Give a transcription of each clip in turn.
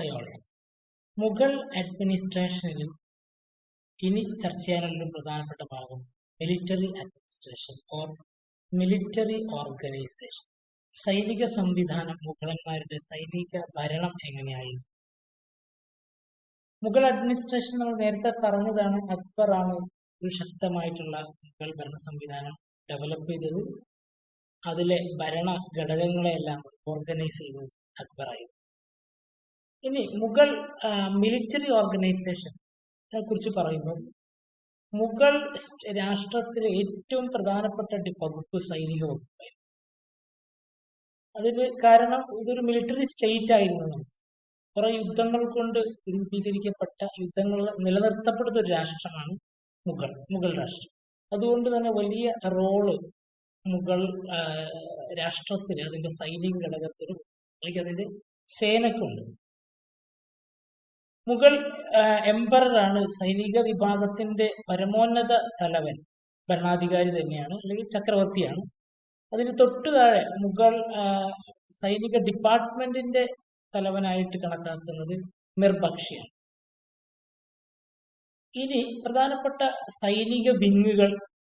അയോൾ മുഗൾ അഡ്മിനിസ്ട്രേഷനിൽ ഇനി ചർച്ച ചെയ്യാനുള്ള ഒരു പ്രധാനപ്പെട്ട ഭാഗം military administration or military organisation. സൈനിക സംവിധാനം, മുഗളന്മാരുടെ സൈനിക ഭരണം എങ്ങനെയായിരുന്നു? മുഗൾ അഡ്മിനിസ്ട്രേഷൻ നമ്മൾ നേരത്തെ പറഞ്ഞതാണ്. അക്ബറാണ് ഒരു ശക്തമായിട്ടുള്ള മുഗൾ ഭരണ സംവിധാനം ഡെവലപ്പ് ചെയ്തത്. അതിലെ ഭരണ ഘടകങ്ങളെല്ലാം ഓർഗനൈസ് ചെയ്തത് അക്ബറായിരുന്നു. ഇനി മുഗൾ മിലിറ്ററി ഓർഗനൈസേഷനെ കുറിച്ച് പറയുമ്പോൾ മുഗൾ രാഷ്ട്രത്തിലെ ഏറ്റവും പ്രധാനപ്പെട്ട വകുപ്പ് സൈനിക വകുപ്പായിരുന്നു. അതിന് കാരണം ഇതൊരു മിലിറ്ററി സ്റ്റേറ്റ് ആയിരുന്നു. കുറെ യുദ്ധങ്ങൾ കൊണ്ട് രൂപീകരിക്കപ്പെട്ട, യുദ്ധങ്ങൾ നിലനിർത്തപ്പെടുന്ന ഒരു രാഷ്ട്രമാണ് മുഗൾ രാഷ്ട്രം. അതുകൊണ്ട് തന്നെ വലിയ റോള് മുഗൾ രാഷ്ട്രത്തിന്, അതിന്റെ സൈനിക ഘടകത്തിനും അല്ലെങ്കിൽ അതിന്റെ സേനക്കുണ്ട്. മുഗൾ എംപററാണ് സൈനിക വിഭാഗത്തിന്റെ പരമോന്നത തലവൻ, ഭരണാധികാരി തന്നെയാണ്, അല്ലെങ്കിൽ ചക്രവർത്തിയാണ്. അതിന് തൊട്ടു താഴെ മുഗൾ സൈനിക ഡിപ്പാർട്ട്മെന്റിന്റെ തലവനായിട്ട് കണക്കാക്കുന്നത് മിർബക്ഷിയാണ്. ഇനി പ്രധാനപ്പെട്ട സൈനിക വിങ്ങുകൾ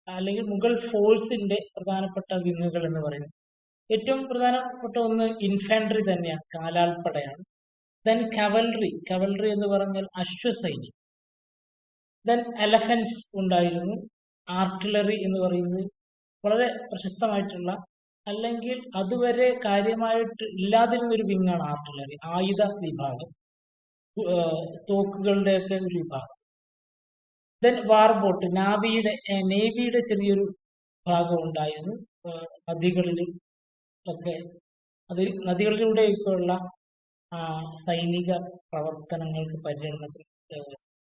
അല്ലെങ്കിൽ മുഗൾ ഫോഴ്സിന്റെ പ്രധാനപ്പെട്ട വിങ്ങുകൾ എന്ന് പറയുന്നത് ഏറ്റവും പ്രധാനപ്പെട്ട ഒന്ന് ഇൻഫാൻട്രി തന്നെയാണ്, കാലാൾപ്പടയാണ്. ദെൻ കവൽറി എന്ന് പറഞ്ഞാൽ അശ്വസൈന്യം. ദെൻ എലഫൻസ് ഉണ്ടായിരുന്നു. ആർട്ടിലറി എന്ന് പറയുന്നത് വളരെ പ്രശസ്തമായിട്ടുള്ള, അല്ലെങ്കിൽ അതുവരെ കാര്യമായിട്ട് ഇല്ലാതിരുന്നൊരു വിങ്ങാണ് ആർട്ടിലറി, ആയുധ വിഭാഗം, തോക്കുകളുടെയൊക്കെ ഒരു വിഭാഗം. ദെൻ വാർബോട്ട്, നേവിയുടെ ചെറിയൊരു ഭാഗം ഉണ്ടായിരുന്നു. നദികളിൽ ഒക്കെ, നദികളിലൂടെയൊക്കെയുള്ള സൈനിക പ്രവർത്തനങ്ങൾക്ക് പര്യടനത്തിന്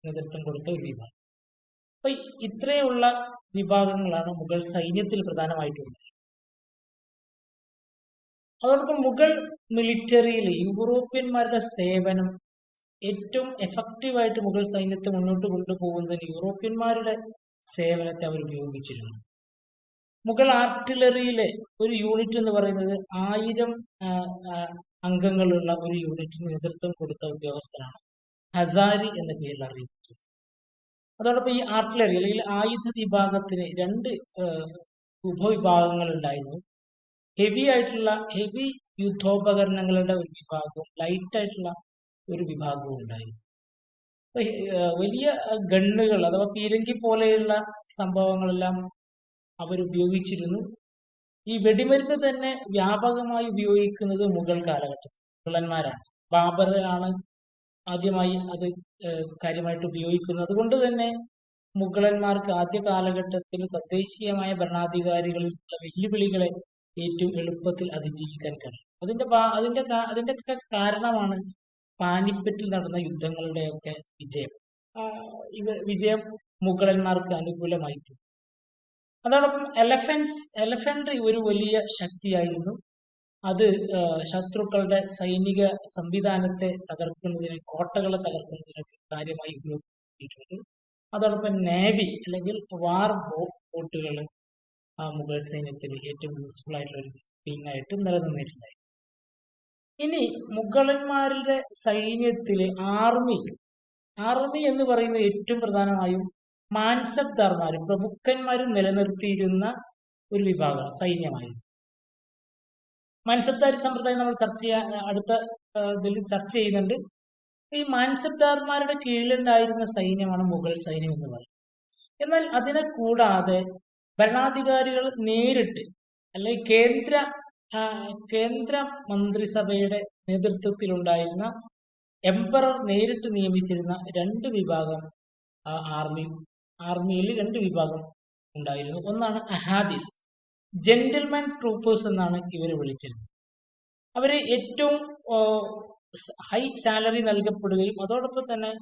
നേതൃത്വം കൊടുത്ത ഒരു വിഭാഗം. അപ്പൊ ഇത്രയുള്ള വിഭാഗങ്ങളാണ് മുഗൾ സൈന്യത്തിൽ പ്രധാനമായിട്ടുള്ളത്. അതോടൊപ്പം മുഗൾ മിലിറ്ററിയിൽ യൂറോപ്യന്മാരുടെ സേവനം ഏറ്റവും എഫക്റ്റീവായിട്ട് മുഗൾ സൈന്യത്തെ മുന്നോട്ട് കൊണ്ടുപോകുന്നതിന് യൂറോപ്യന്മാരുടെ സേവനത്തെ അവർ ഉപയോഗിച്ചിരുന്നു. മുഗൾ ആർട്ടിലറിയിലെ ഒരു യൂണിറ്റ് എന്ന് പറയുന്നത് 1000 അംഗങ്ങളുള്ള ഒരു യൂണിറ്റിന് നേതൃത്വം കൊടുത്ത ഉദ്യോഗസ്ഥനാണ് ഹസാരി എന്ന പേരിൽ അറിയപ്പെട്ടത്. അതോടൊപ്പം ഈ ആർട്ടിലറി അല്ലെങ്കിൽ ആയുധ വിഭാഗത്തിന് 2 ഉപവിഭാഗങ്ങൾ ഉണ്ടായിരുന്നു. ഹെവി യുദ്ധോപകരണങ്ങളുടെ ഒരു വിഭാഗവും ലൈറ്റ് ആയിട്ടുള്ള ഒരു വിഭാഗവും ഉണ്ടായിരുന്നു. വലിയ ഗണ്ണുകൾ അഥവാ പീരങ്കി പോലെയുള്ള സംഭവങ്ങളെല്ലാം അവരുപയോഗിച്ചിരുന്നു. ഈ വെടിമരുന്ന് തന്നെ വ്യാപകമായി ഉപയോഗിക്കുന്നത് മുഗൾ കാലഘട്ടത്തിൽ മുഗളന്മാരാണ്. ബാബർ ആണ് ആദ്യമായി അത് കാര്യമായിട്ട് ഉപയോഗിക്കുന്നത്. അതുകൊണ്ട് തന്നെ മുഗളന്മാർക്ക് ആദ്യ കാലഘട്ടത്തിൽ തദ്ദേശീയമായ ഭരണാധികാരികളിലുള്ള വെല്ലുവിളികളെ ഏറ്റവും എളുപ്പത്തിൽ അതിജീവിക്കാൻ കഴിയും. അതിന്റെ കാരണമാണ് പാനിപ്പറ്റിൽ നടന്ന യുദ്ധങ്ങളുടെയൊക്കെ വിജയം. വിജയം മുഗളന്മാർക്ക് അനുകൂലമായി തീർന്നു. അതോടൊപ്പം എലഫൻട്രി ഒരു വലിയ ശക്തിയായിരുന്നു. അത് ശത്രുക്കളുടെ സൈനിക സംവിധാനത്തെ തകർക്കുന്നതിന്, കോട്ടകളെ തകർക്കുന്നതിനൊക്കെ കാര്യമായി ഉപയോഗിച്ചിട്ടുണ്ട്. അതോടൊപ്പം നേവി അല്ലെങ്കിൽ വാർ ബോട്ടുകൾ മുഗൾ സൈന്യത്തിന് ഏറ്റവും യൂസ്ഫുൾ ആയിട്ടുള്ള ഒരു വിങ് ആയിട്ട് നിലനിന്നിട്ടുണ്ടായി. ഇനി മുഗളന്മാരുടെ സൈന്യത്തില് ആർമി എന്ന് പറയുന്നത് ഏറ്റവും പ്രധാനമായും മാൻസബ്ദാർമാരും പ്രഭുക്കന്മാരും നിലനിർത്തിയിരുന്ന ഒരു വിഭാഗം സൈന്യമായിരുന്നു. മാൻസബ്ദാരി സമ്പ്രദായം നമ്മൾ അടുത്ത ഇതിൽ ചർച്ച ചെയ്യുന്നുണ്ട്. ഈ മാൻസബ്ദാർമാരുടെ കീഴിലുണ്ടായിരുന്ന സൈന്യമാണ് മുഗൾ സൈന്യം എന്ന് പറയുന്നത്. എന്നാൽ അതിനെ കൂടാതെ ഭരണാധികാരികൾ നേരിട്ട് അല്ലെങ്കിൽ കേന്ദ്ര മന്ത്രിസഭയുടെ നേതൃത്വത്തിലുണ്ടായിരുന്ന എംപറർ നേരിട്ട് നിയമിച്ചിരുന്ന 2 വിഭാഗം ആർമിയിൽ 2 വിഭാഗം ഉണ്ടായിരുന്നു. ഒന്നാണ് അഹാദിസ്, ജെന്റിൽമാൻ ട്രൂപ്പേഴ്സ് എന്നാണ് ഇവർ വിളിച്ചിരുന്നത്. അവര് ഏറ്റവും ഹൈ സാലറി നൽകപ്പെടുകയും അതോടൊപ്പം തന്നെ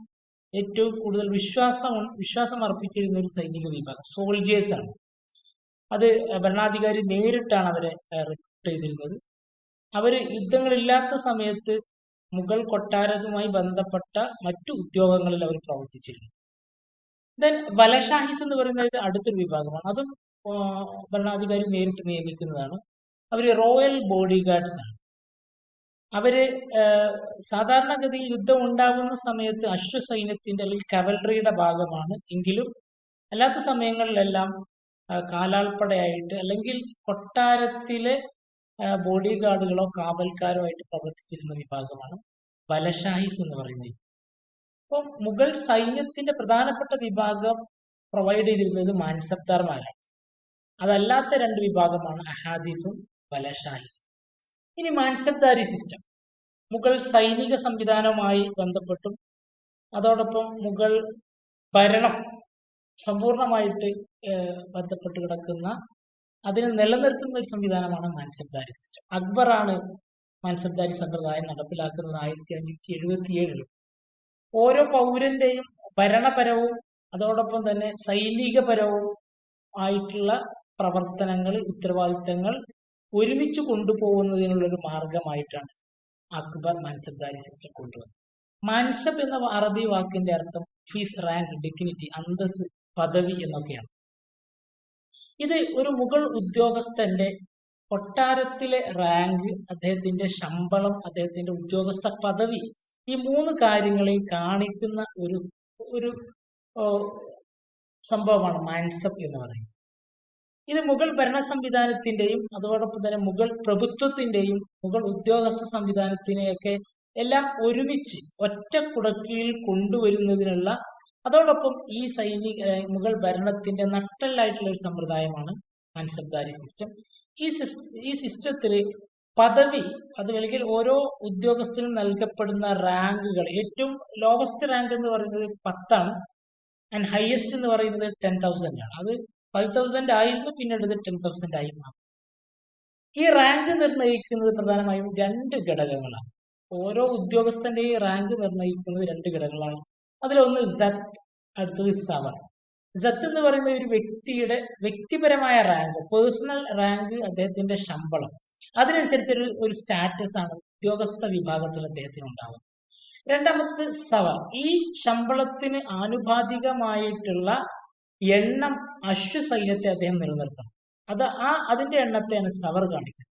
ഏറ്റവും കൂടുതൽ വിശ്വാസം അർപ്പിച്ചിരുന്ന ഒരു സൈനിക വിഭാഗം സോൾജേഴ്സ് ആണ്. അത് ഭരണാധികാരി നേരിട്ടാണ് അവരെ റിക്രൂട്ട് ചെയ്തിരുന്നത്. അവര് യുദ്ധങ്ങളില്ലാത്ത സമയത്ത് മുഗൾ കൊട്ടാരവുമായി ബന്ധപ്പെട്ട മറ്റു ഉദ്യോഗങ്ങളിൽ അവർ പ്രവർത്തിച്ചിരുന്നു. ദെൻ ബലഷാഹിസ് എന്ന് പറയുന്നത് അടുത്തൊരു വിഭാഗമാണ്. അതും ഭരണാധികാരി നേരിട്ട് നിയമിക്കുന്നതാണ്. അവര് റോയൽ ബോഡി ഗാർഡ്സ് ആണ്. അവര് സാധാരണഗതിയിൽ യുദ്ധം ഉണ്ടാകുന്ന സമയത്ത് അശ്വസൈന്യത്തിന്റെ അല്ലെങ്കിൽ കവലറിയുടെ ഭാഗമാണ്. എങ്കിലും അല്ലാത്ത സമയങ്ങളിലെല്ലാം കാലാൾപ്പടയായിട്ട് അല്ലെങ്കിൽ കൊട്ടാരത്തിലെ ബോഡി ഗാർഡുകളോ കാവൽക്കാരോ ആയിട്ട് പ്രവർത്തിച്ചിരുന്ന വിഭാഗമാണ് ബലഷാഹിസ് എന്ന് പറയുന്നത്. അപ്പോൾ മുഗൾ സൈന്യത്തിന്റെ പ്രധാനപ്പെട്ട വിഭാഗം പ്രൊവൈഡ് ചെയ്തിരുന്നത് മാൻസബ്ദാർമാരാണ്. അതല്ലാത്ത രണ്ട് വിഭാഗമാണ് അഹാദീസും ബലഷാഹിസും. ഇനി മാൻസബ്ദാരി സിസ്റ്റം മുഗൾ സൈനിക സംവിധാനവുമായി ബന്ധപ്പെട്ടും അതോടൊപ്പം മുഗൾ ഭരണം സമ്പൂർണമായിട്ട് ബന്ധപ്പെട്ട് കിടക്കുന്ന അതിനെ നിലനിർത്തുന്ന ഒരു സംവിധാനമാണ് മാൻസബ്ദാരി സിസ്റ്റം. അക്ബറാണ് മാൻസബ്ദാരി സമ്പ്രദായം നടപ്പിലാക്കുന്നത് 1577. ഓരോ പൗരന്റെയും ഭരണപരവും അതോടൊപ്പം തന്നെ സൈനികപരവും ആയിട്ടുള്ള പ്രവർത്തനങ്ങൾ, ഉത്തരവാദിത്തങ്ങൾ ഒരുമിച്ച് കൊണ്ടുപോകുന്നതിനുള്ള ഒരു മാർഗമായിട്ടാണ് അക്ബർ മാൻസബ്ദാരി സിസ്റ്റം കൊണ്ടുവന്നത്. മാൻസബ് എന്ന അറബി വാക്കിന്റെ അർത്ഥം ഓഫീസ്, റാങ്ക്, ഡിഗ്നിറ്റി, അന്തസ്, പദവി എന്നൊക്കെയാണ്. ഇത് ഒരു മുഗൾ ഉദ്യോഗസ്ഥന്റെ കൊട്ടാരത്തിലെ റാങ്ക്, അദ്ദേഹത്തിന്റെ ശമ്പളം, അദ്ദേഹത്തിന്റെ ഉദ്യോഗസ്ഥ പദവി, ഈ മൂന്ന് കാര്യങ്ങളെ കാണിക്കുന്ന ഒരു ഒരു സംഭവമാണ് മാൻസബ് എന്ന് പറയുന്നത്. ഇത് മുഗൾ ഭരണ സംവിധാനത്തിന്റെയും അതോടൊപ്പം തന്നെ മുഗൾ പ്രഭുത്വത്തിന്റെയും മുഗൾ ഉദ്യോഗസ്ഥ സംവിധാനത്തിനെയൊക്കെ എല്ലാം ഒരുമിച്ച് ഒറ്റ കുടക്കീഴിൽ കൊണ്ടുവരുന്നതിനുള്ള, അതോടൊപ്പം ഈ മുഗൾ ഭരണത്തിന്റെ നട്ടെല്ലായിട്ടുള്ള ഒരു സമ്പ്രദായമാണ് മാൻസബ്ദാരി സിസ്റ്റം. ഈ സിസ്റ്റത്തിൽ പദവി, അത് അല്ലെങ്കിൽ ഓരോ ഉദ്യോഗസ്ഥനും നൽകപ്പെടുന്ന റാങ്കുകൾ, ഏറ്റവും ലോവസ്റ്റ് റാങ്ക് എന്ന് പറയുന്നത് 10 ആൻഡ് ഹയസ്റ്റ് എന്ന് പറയുന്നത് 10,000 ആണ്. അത് 5,000 ആയിരുന്നു, പിന്നീട് 10,000 ആയി മാറും. ഈ റാങ്ക് നിർണ്ണയിക്കുന്നത് പ്രധാനമായും 2 ഘടകങ്ങളാണ്. ഓരോ ഉദ്യോഗസ്ഥന്റെയും റാങ്ക് നിർണ്ണയിക്കുന്നത് 2 ഘടകങ്ങളാണ്. അതിലൊന്ന് സത്ത്, അടുത്തത് സവർ. സത്ത് എന്ന് പറയുന്ന ഒരു വ്യക്തിയുടെ വ്യക്തിപരമായ റാങ്ക്, പേഴ്സണൽ റാങ്ക്, അദ്ദേഹത്തിന്റെ ശമ്പളം, അതിനനുസരിച്ച് ഒരു സ്റ്റാറ്റസ് ആണ് ഉദ്യോഗസ്ഥ വിഭാഗത്തിൽ അദ്ദേഹത്തിന് ഉണ്ടാവുന്നത്. രണ്ടാമത്തത് സവർ. ഈ ശമ്പളത്തിന് ആനുപാതികമായിട്ടുള്ള എണ്ണം അശ്വസൈന്യത്തെ അദ്ദേഹം നിലനിർത്തണം. അതിന്റെ എണ്ണത്തെയാണ് സവർ കാണിക്കുന്നത്.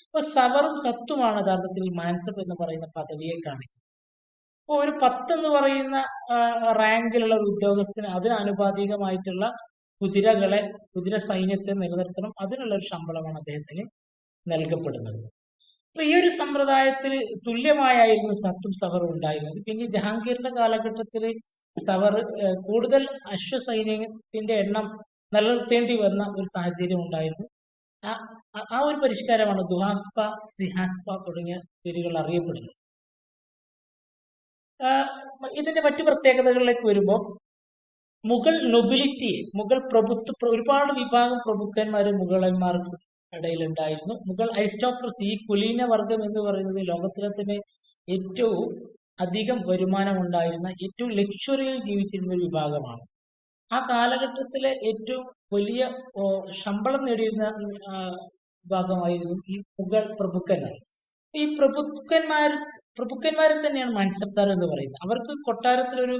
അപ്പൊ സവറും സത്തുമാണ് യഥാർത്ഥത്തിൽ മാൻസബ് എന്ന് പറയുന്ന പദവിയെ കാണിക്കുന്നത്. അപ്പോൾ ഒരു 10 എന്ന് പറയുന്ന റാങ്കിലുള്ള ഒരു ഉദ്യോഗസ്ഥന് അതിനാനുപാതികമായിട്ടുള്ള കുതിര സൈന്യത്തെ നിലനിർത്തണം. അതിനുള്ള ഒരു ശമ്പളമാണ് അദ്ദേഹത്തിന് നൽകപ്പെടുന്നത്. അപ്പൊ ഈ ഒരു സമ്പ്രദായത്തിൽ തുല്യമായായിരുന്നു സത്തും സവറും ഉണ്ടായിരുന്നത്. പിന്നെ ജഹാംഗീറിന്റെ കാലഘട്ടത്തിൽ സവർ കൂടുതൽ അശ്വസൈന്യത്തിന്റെ എണ്ണം നിലനിർത്തേണ്ടി വന്ന ഒരു സാഹചര്യം ഉണ്ടായിരുന്നു. ആ ഒരു പരിഷ്കാരമാണ് ദുഹാസ്പ, സിഹാസ്പ തുടങ്ങിയ പേരുകൾ അറിയപ്പെടുന്നത്. ഇതിന്റെ മറ്റു പ്രത്യേകതകളിലേക്ക് വരുമ്പോൾ മുഗൾ നൊബിലിറ്റിയെ, മുഗൾ പ്രഭുത്വ, ഒരുപാട് വിഭാഗം പ്രഭുക്കന്മാര് മുഗളന്മാർക്ക് ഇടയിൽ ഉണ്ടായിരുന്നു. മുഗൾ അരിസ്റ്റോക്രസി, ഈ കുലീന വർഗം എന്ന് പറയുന്നത് ലോകത്തിലെ തന്നെ ഏറ്റവും അധികം വരുമാനം ഉണ്ടായിരുന്ന, ഏറ്റവും ലക്ഷറിയിൽ ജീവിച്ചിരുന്ന ഒരു വിഭാഗമാണ്. ആ കാലഘട്ടത്തിലെ ഏറ്റവും വലിയ ശമ്പളം നേടിയിരുന്ന വിഭാഗമായിരുന്നു ഈ മുഗൾ പ്രഭുക്കന്മാർ. ഈ പ്രഭുക്കന്മാരെ തന്നെയാണ് മാൻസബ്ദാർ എന്ന് പറയുന്നത്. അവർക്ക് കൊട്ടാരത്തിലൊരു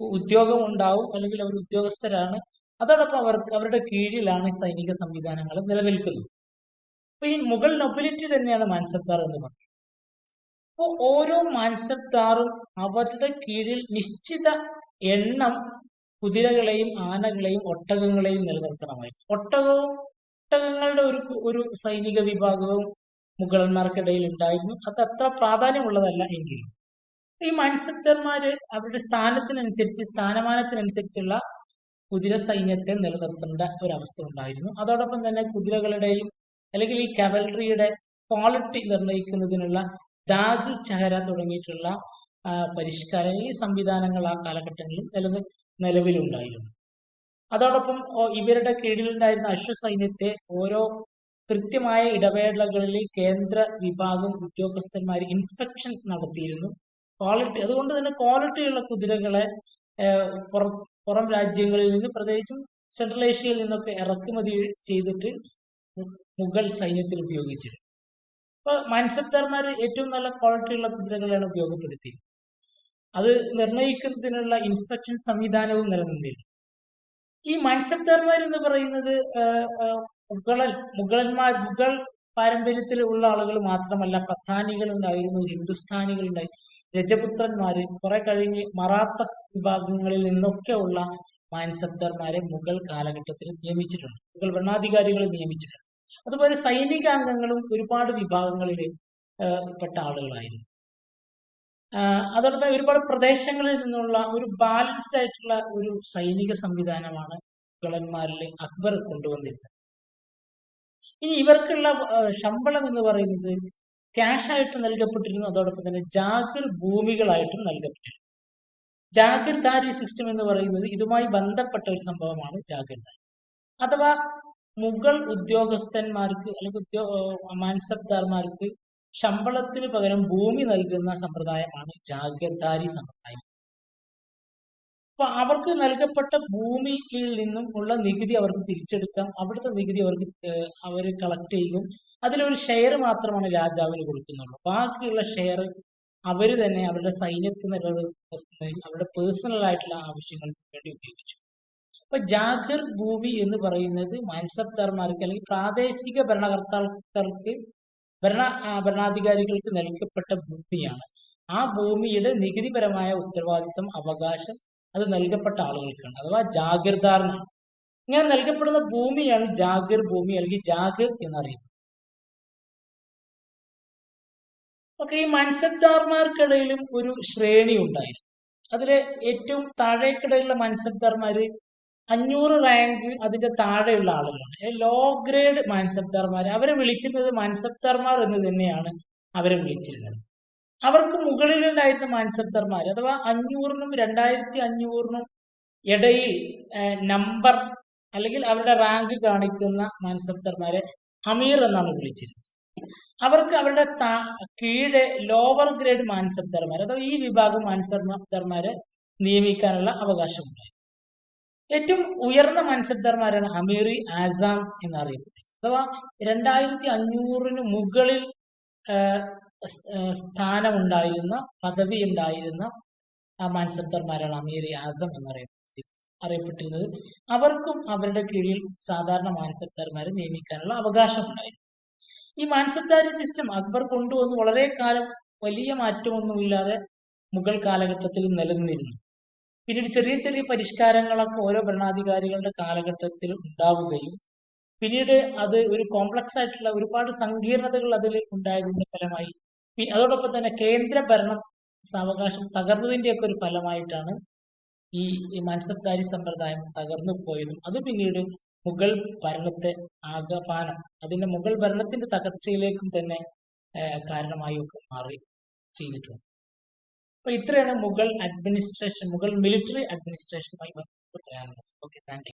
ഉദ്യോഗം ഉണ്ടാവും, അല്ലെങ്കിൽ അവർ ഉദ്യോഗസ്ഥരാണ്. അതോടൊപ്പം അവരുടെ കീഴിലാണ് സൈനിക സംവിധാനങ്ങൾ നിലനിൽക്കുന്നത്. അപ്പൊ ഈ മുഗൾ നൊബിലിറ്റി തന്നെയാണ് മാൻസബ്ദാർ എന്ന് പറയുന്നത്. അപ്പോൾ ഓരോ മാൻസബ്ദാറും അവരുടെ കീഴിൽ നിശ്ചിത എണ്ണം കുതിരകളെയും ആനകളെയും ഒട്ടകങ്ങളെയും നിലനിർത്തണമായിരുന്നു. ഒട്ടകങ്ങളുടെ ഒരു സൈനിക വിഭാഗവും മുഗളന്മാർക്കിടയിൽ ഉണ്ടായിരുന്നു. അത് അത്ര പ്രാധാന്യമുള്ളതല്ല എങ്കിലും ഈ മാൻസബ്ദാർമാര് അവരുടെ സ്ഥാനമാനത്തിനനുസരിച്ചുള്ള കുതിര സൈന്യത്തെ നിലനിർത്തേണ്ട ഒരവസ്ഥ ഉണ്ടായിരുന്നു. അതോടൊപ്പം തന്നെ കുതിരകളുടെയും അല്ലെങ്കിൽ ഈ കവലറിയുടെ ക്വാളിറ്റി നിർണ്ണയിക്കുന്നതിനുള്ള ദാഗ്, ചഹര തുടങ്ങിയിട്ടുള്ള പരിഷ്കാരങ്ങൾ, ഈ സംവിധാനങ്ങൾ ആ കാലഘട്ടങ്ങളിൽ നിലവിലുണ്ടായിരുന്നു. അതോടൊപ്പം ഇവരുടെ കീഴിലുണ്ടായിരുന്ന അശ്വസൈന്യത്തെ ഓരോ കൃത്യമായ ഇടവേളകളിൽ കേന്ദ്ര വിഭാഗം ഉദ്യോഗസ്ഥന്മാർ ഇൻസ്പെക്ഷൻ നടത്തിയിരുന്നു. അതുകൊണ്ട് തന്നെ ക്വാളിറ്റിയുള്ള കുതിരകളെ പുറം രാജ്യങ്ങളിൽ നിന്ന്, പ്രത്യേകിച്ചും സെൻട്രൽ ഏഷ്യയിൽ നിന്നൊക്കെ ഇറക്കുമതി ചെയ്തിട്ട് മുഗൾ സൈന്യത്തിൽ ഉപയോഗിച്ചിരുന്നു. അപ്പൊ മാൻസബ്ദാർമാർ ഏറ്റവും നല്ല ക്വാളിറ്റിയുള്ള കുതിരകളാണ് ഉപയോഗപ്പെടുത്തിയത്. അത് നിർണ്ണയിക്കുന്നതിനുള്ള ഇൻസ്പെക്ഷൻ സംവിധാനവും നിലനിന്നിരുന്നു. ഈ മാൻസബ്ദാർമാർ എന്ന് പറയുന്നത് മുഗൾ പാരമ്പര്യത്തിലുള്ള ആളുകൾ മാത്രമല്ല, പത്താനികൾ ഉണ്ടായിരുന്നു, ഹിന്ദുസ്ഥാനികൾ ഉണ്ടായി, രജപുത്രന്മാര്, കുറെ കഴിഞ്ഞ് മറാത്ത വിഭാഗങ്ങളിൽ നിന്നൊക്കെ ഉള്ള മാൻസബ്ദർമാരെ മുഗൾ കാലഘട്ടത്തിൽ നിയമിച്ചിട്ടുണ്ട്, മുഗൾ ഭരണാധികാരികൾ നിയമിച്ചിട്ടുണ്ട്. അതുപോലെ സൈനികാംഗങ്ങളും ഒരുപാട് വിഭാഗങ്ങളിൽ പെട്ട ആളുകളായിരുന്നു. അതോടൊപ്പം ഒരുപാട് പ്രദേശങ്ങളിൽ നിന്നുള്ള ഒരു ബാലൻസ്ഡ് ആയിട്ടുള്ള ഒരു സൈനിക സംവിധാനമാണ് മുഗളന്മാരിൽ അക്ബർ കൊണ്ടുവന്നിരുന്നത്. ഇനി ഇവർക്കുള്ള ശമ്പളം എന്ന് പറയുന്നത് ക്യാഷ് ആയിട്ട് നൽകപ്പെട്ടിരുന്നു, അതോടൊപ്പം തന്നെ ജാഗിർ ഭൂമികളായിട്ടും നൽകപ്പെട്ടിരുന്നു. ജാഗിർദാരി സിസ്റ്റം എന്ന് പറയുന്നത് ഇതുമായി ബന്ധപ്പെട്ട ഒരു സംഭവമാണ് ജാഗിർദാരി, അഥവാ മുഗൾ ഉദ്യോഗസ്ഥന്മാർക്ക് അല്ലെങ്കിൽ മാൻസബ്ദാർമാർക്ക് ശമ്പളത്തിന് പകരം ഭൂമി നൽകുന്ന സമ്പ്രദായമാണ് ജാഗിർദാരി സമ്പ്രദായം. അപ്പൊ അവർക്ക് നൽകപ്പെട്ട ഭൂമിയിൽ നിന്നും ഉള്ള നികുതി അവർക്ക് തിരിച്ചെടുക്കാം, അവിടുത്തെ നികുതി അവർ കളക്ട് ചെയ്യും, അതിലൊരു ഷെയർ മാത്രമാണ് രാജാവിന് കൊടുക്കുന്നുള്ളൂ. ബാക്കിയുള്ള ഷെയർ അവർ തന്നെ അവരുടെ സൈന്യത്തെ നിലനിർത്തുന്നതിനും അവരുടെ പേഴ്സണൽ ആയിട്ടുള്ള ആവശ്യങ്ങൾക്ക് വേണ്ടി ഉപയോഗിച്ചു. അപ്പൊ ജാഗിർ ഭൂമി എന്ന് പറയുന്നത് മാൻസബ്ദാർമാർക്ക് അല്ലെങ്കിൽ പ്രാദേശിക ഭരണകർത്താക്കൾക്ക് ഭരണാധികാരികൾക്ക് നൽകപ്പെട്ട ഭൂമിയാണ്. ആ ഭൂമിയുടെ നികുതിപരമായ ഉത്തരവാദിത്തം, അവകാശം അത് നൽകപ്പെട്ട ആളുകൾക്കാണ്, അഥവാ ജാഗിർദാറിനാണ്. ഇങ്ങനെ നൽകപ്പെടുന്ന ഭൂമിയാണ് ജാഗിർ ഭൂമി അല്ലെങ്കിൽ ജാഗിർ എന്നറിയുന്നത്. ഓക്കെ, ഈ മൻസബ്ദാർമാർക്കിടയിലും ഒരു ശ്രേണി ഉണ്ടായിരുന്നു. അതിലെ ഏറ്റവും താഴേക്കിടയിലുള്ള മൻസബ്ദാർമാര് 500 റാങ്ക് അതിന്റെ താഴെയുള്ള ആളുകളാണ്, ലോ ഗ്രേഡ് മാൻസബ്ദാർമാർ. അവരെ വിളിച്ചിരുന്നത് മാൻസബ്ദാർമാർ എന്ന് തന്നെയാണ് അവരെ വിളിച്ചിരുന്നത്. അവർക്ക് മുകളിലുണ്ടായിരുന്ന മാൻസബ്ദാർമാർ അഥവാ 500നും 2500നും ഇടയിൽ നമ്പർ അല്ലെങ്കിൽ അവരുടെ റാങ്ക് കാണിക്കുന്ന മാൻസബ്ദാർമാരെ അമീർ എന്നാണ് വിളിച്ചിരുന്നത്. അവർക്ക് അവരുടെ കീഴെ ലോവർ ഗ്രേഡ് മാൻസബ്ദാർമാർ അഥവാ ഈ വിഭാഗം മാൻസബ്ദാർമാരെ നിയമിക്കാനുള്ള അവകാശമുണ്ടായി. ഏറ്റവും ഉയർന്ന മാൻസബ്ദാർമാരാണ് അമീറി ആസാം എന്നറിയപ്പെടുന്നത്, അഥവാ 2500ന് മുകളിൽ സ്ഥാനമുണ്ടായിരുന്ന, പദവി ഉണ്ടായിരുന്ന മാൻസബ്ദാർമാരാണ് അമീറി ആസം അറിയപ്പെട്ടിരുന്നത്. അവർക്കും അവരുടെ കീഴിൽ സാധാരണ മാൻസബ്ദാർമാരെ നിയമിക്കാനുള്ള അവകാശമുണ്ടായിരുന്നു. ഈ മാൻസബ്ദാരി സിസ്റ്റം അക്ബർ കൊണ്ടുവന്ന് വളരെ കാലം വലിയ മാറ്റമൊന്നുമില്ലാതെ മുഗൾ കാലഘട്ടത്തിൽ നിലനിന്നിരുന്നു. പിന്നീട് ചെറിയ ചെറിയ പരിഷ്കാരങ്ങളൊക്കെ ഓരോ ഭരണാധികാരികളുടെ കാലഘട്ടത്തിൽ ഉണ്ടാവുകയും പിന്നീട് അത് ഒരു കോംപ്ലക്സ് ആയിട്ടുള്ള ഒരുപാട് സങ്കീർണതകൾ അതിൽ ഉണ്ടായതിന്റെ ഫലമായി, അതോടൊപ്പം തന്നെ കേന്ദ്ര ഭരണം സാവകാശം തകർന്നതിന്റെയൊക്കെ ഒരു ഫലമായിട്ടാണ് ഈ മാൻസബ്ദാരി സമ്പ്രദായം തകർന്നു പോയതും അത് പിന്നീട് മുഗൾ ഭരണത്തെ ആകമാനം അതിന്റെ മുഗൾ ഭരണത്തിന്റെ തകർച്ചയിലേക്കും തന്നെ കാരണമായി ഒക്കെ മാറി ചെയ്തിട്ടുണ്ട്. അപ്പൊ ഇത്രയാണ് മുഗൾ മിലിറ്ററി അഡ്മിനിസ്ട്രേഷനുമായി ബന്ധപ്പെട്ട് പറയാനുള്ളത്. Okay, thank you.